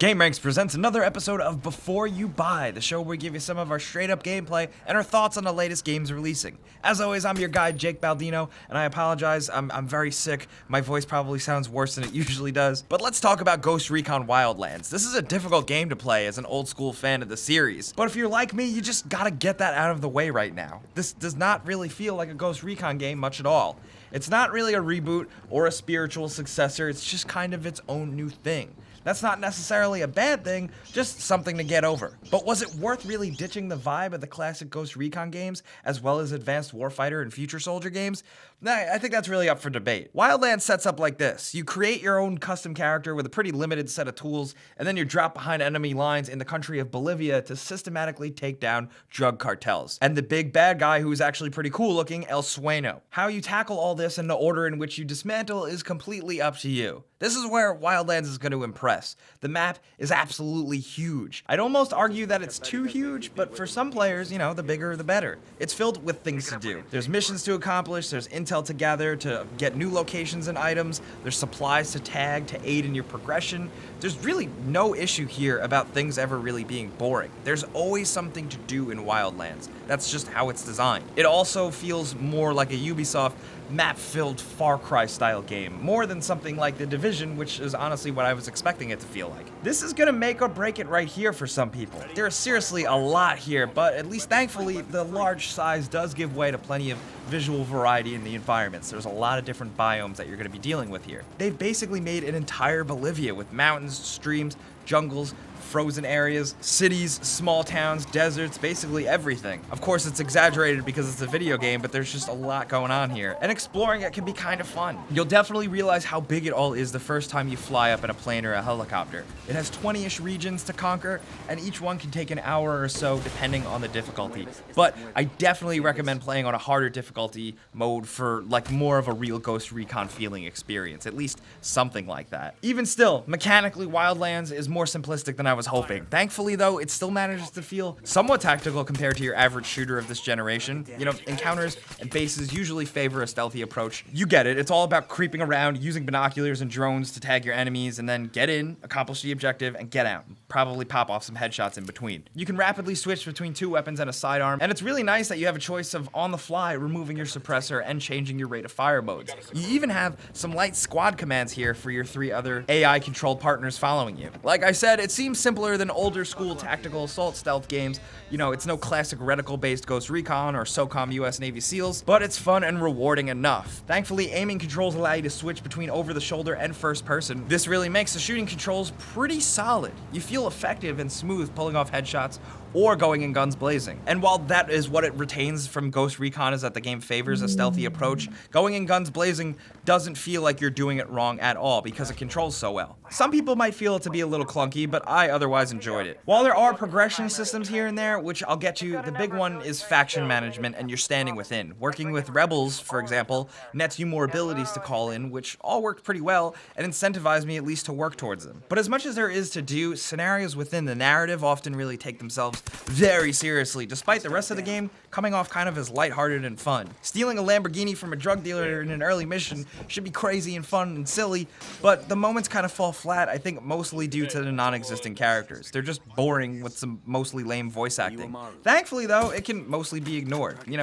gameranx presents another episode of Before You Buy, the show where we give you some of our straight-up gameplay and our thoughts on the latest games releasing. As always, I'm your guy, Jake Baldino, and I apologize, I'm very sick. My voice probably sounds worse than it usually does. But let's talk about Ghost Recon Wildlands. This is a difficult game to play as an old-school fan of the series. But if you're like me, you just gotta get that out of the way right now. This does not really feel like a Ghost Recon game much at all. It's not really a reboot or a spiritual successor, it's just kind of its own new thing. That's not necessarily a bad thing, just something to get over. But was it worth really ditching the vibe of the classic Ghost Recon games, as well as Advanced Warfighter and Future Soldier games? I think that's really up for debate. Wildlands sets up like this. You create your own custom character with a pretty limited set of tools, and then you drop behind enemy lines in the country of Bolivia to systematically take down drug cartels. And the big bad guy who is actually pretty cool looking, El Sueno. How you tackle all this and the order in which you dismantle is completely up to you. This is where Wildlands is going to impress. The map is absolutely huge. I'd almost argue that it's too huge, but for some players, you know, the bigger the better. It's filled with things to do. There's missions to accomplish, there's intel to gather to get new locations and items, there's supplies to tag to aid in your progression. There's really no issue here about things ever really being boring. There's always something to do in Wildlands. That's just how it's designed. It also feels more like a Ubisoft map-filled Far Cry style game, more than something like The Division, which is honestly what I was expecting it to feel like. This is gonna make or break it right here for some people. There is seriously a lot here, but at least thankfully, the large size does give way to plenty of visual variety in the environments. There's a lot of different biomes that you're gonna be dealing with here. They've basically made an entire Bolivia with mountains, streams, jungles, frozen areas, cities, small towns, deserts, basically everything. Of course, it's exaggerated because it's a video game, but there's just a lot going on here, and exploring it can be kind of fun. You'll definitely realize how big it all is the first time you fly up in a plane or a helicopter. It has 20-ish regions to conquer, and each one can take an hour or so depending on the difficulty. But I definitely recommend playing on a harder difficulty mode for like more of a real Ghost Recon feeling experience, at least something like that. Even still, mechanically, Wildlands is more simplistic than I was hoping. Thankfully though, it still manages to feel somewhat tactical compared to your average shooter of this generation. You know, encounters and bases usually favor a stealthy approach. You get it, it's all about creeping around, using binoculars and drones to tag your enemies, and then get in, accomplish the objective, and get out. Probably pop off some headshots in between. You can rapidly switch between two weapons and a sidearm, and it's really nice that you have a choice of on the fly removing your suppressor and changing your rate of fire modes. You even have some light squad commands here for your 3 other AI controlled partners following you. Like I said, it seems simpler than older school tactical assault stealth games. You know, it's no classic reticle based Ghost Recon or SOCOM US Navy SEALs, but it's fun and rewarding enough. Thankfully, aiming controls allow you to switch between over the shoulder and first person. This really makes the shooting controls pretty solid. You feel effective and smooth pulling off headshots or going in guns blazing. And while that is what it retains from Ghost Recon, is that the game favors a stealthy approach, going in guns blazing doesn't feel like you're doing it wrong at all because it controls so well. Some people might feel it to be a little clunky, but I otherwise enjoyed it. While there are progression systems here and there, which I'll get to, the big one is faction management and you're standing within. Working with rebels, for example, nets you more abilities to call in, which all worked pretty well and incentivized me at least to work towards them. But as much as there is to do, scenarios within the narrative often really take themselves very seriously, despite the rest of the game coming off kind of as lighthearted and fun. Stealing a Lamborghini from a drug dealer in an early mission should be crazy and fun and silly, but the moments kind of fall flat, I think mostly due to the non-existent characters. They're just boring with some mostly lame voice acting. Thankfully though, it can mostly be ignored. You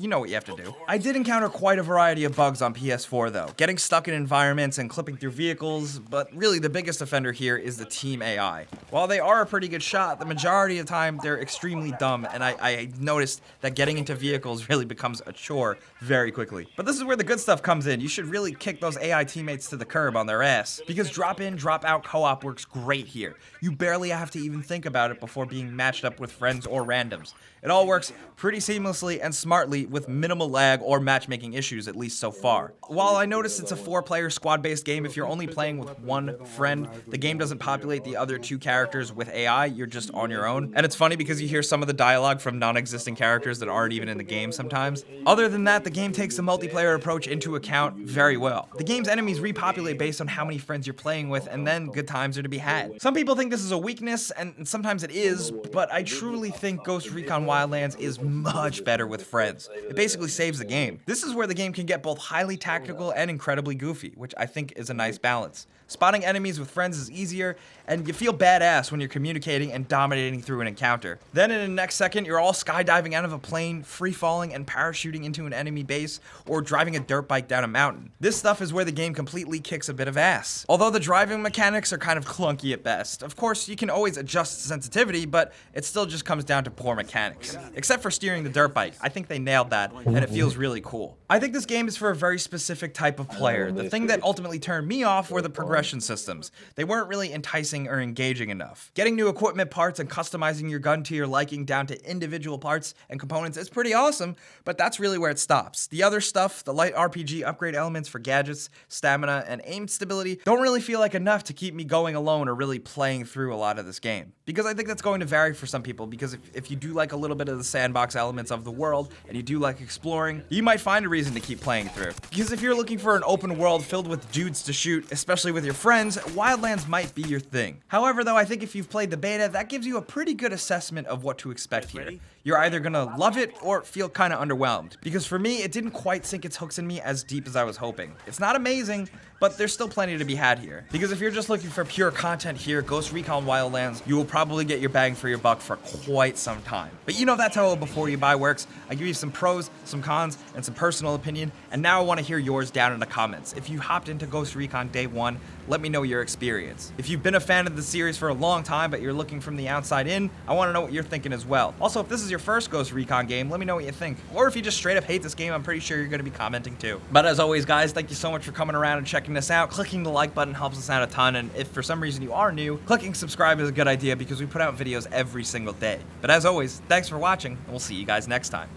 know what you have to do. I did encounter quite a variety of bugs on PS4 though, getting stuck in environments and clipping through vehicles, but really the biggest offender here is the team AI. While they are a pretty good shot, the majority of the time they're extremely dumb, and I noticed that getting into vehicles really becomes a chore very quickly. But this is where the good stuff comes in. You should really kick those AI teammates to the curb on their ass, because drop in, drop out co-op works great here. You barely have to even think about it before being matched up with friends or randoms. It all works pretty seamlessly and smartly with minimal lag or matchmaking issues, at least so far. While I noticed it's a 4-player squad-based game, if you're only playing with one friend, the game doesn't populate the other 2 characters with AI, you're just on your own. And it's funny because you hear some of the dialogue from non-existent characters that aren't even in the game sometimes. Other than that, the game takes the multiplayer approach into account very well. The game's enemies repopulate based on how many friends you're playing with, and then good times are to be had. Some people think this is a weakness, and sometimes it is, but I truly think Ghost Recon Wildlands is much better with friends. It basically saves the game. This is where the game can get both highly tactical and incredibly goofy, which I think is a nice balance. Spotting enemies with friends is easier, and you feel badass when you're communicating and dominating through an encounter. Then in the next second, you're all skydiving out of a plane, free falling and parachuting into an enemy base, or driving a dirt bike down a mountain. This stuff is where the game completely kicks a bit of ass. Although the driving mechanics are kind of clunky at best. Of course, you can always adjust sensitivity, but it still just comes down to poor mechanics. Except for steering the dirt bike. I think they nailed that, and it feels really cool. I think this game is for a very specific type of player. The thing that ultimately turned me off were the progression systems. They weren't really enticing or engaging enough. Getting new equipment parts and customizing your gun to your liking down to individual parts and components is pretty awesome, but that's really where it stops. The other stuff, the light RPG upgrade elements for gadgets, stamina, and aim stability, don't really feel like enough to keep me going alone or really playing through a lot of this game. Because I think that's going to vary for some people, because if you do like a little bit of the sandbox elements of the world, and you do like exploring, you might find a reason to keep playing through. Because if you're looking for an open world filled with dudes to shoot, especially with your friends, Wildlands might be your thing. However, though, I think if you've played the beta, that gives you a pretty good assessment of what to expect here. You're either gonna love it or feel kinda underwhelmed. Because for me, it didn't quite sink its hooks in me as deep as I was hoping. It's not amazing, but there's still plenty to be had here. Because if you're just looking for pure content here, Ghost Recon Wildlands, you will probably get your bang for your buck for quite some time. But you know that's how a Before You Buy works. I give you some pros, some cons, and some personal opinion, and now I want to hear yours down in the comments. If you hopped into Ghost Recon day one, let me know your experience. If you've been a fan of the series for a long time, but you're looking from the outside in, I want to know what you're thinking as well. Also, if this is your first Ghost Recon game, let me know what you think. Or if you just straight up hate this game, I'm pretty sure you're going to be commenting too. But as always, guys, thank you so much for coming around and checking this out. Clicking the like button helps us out a ton, and if for some reason you are new, clicking subscribe is a good idea because we put out videos every single day. But as always, thanks for watching, and we'll see you guys next time.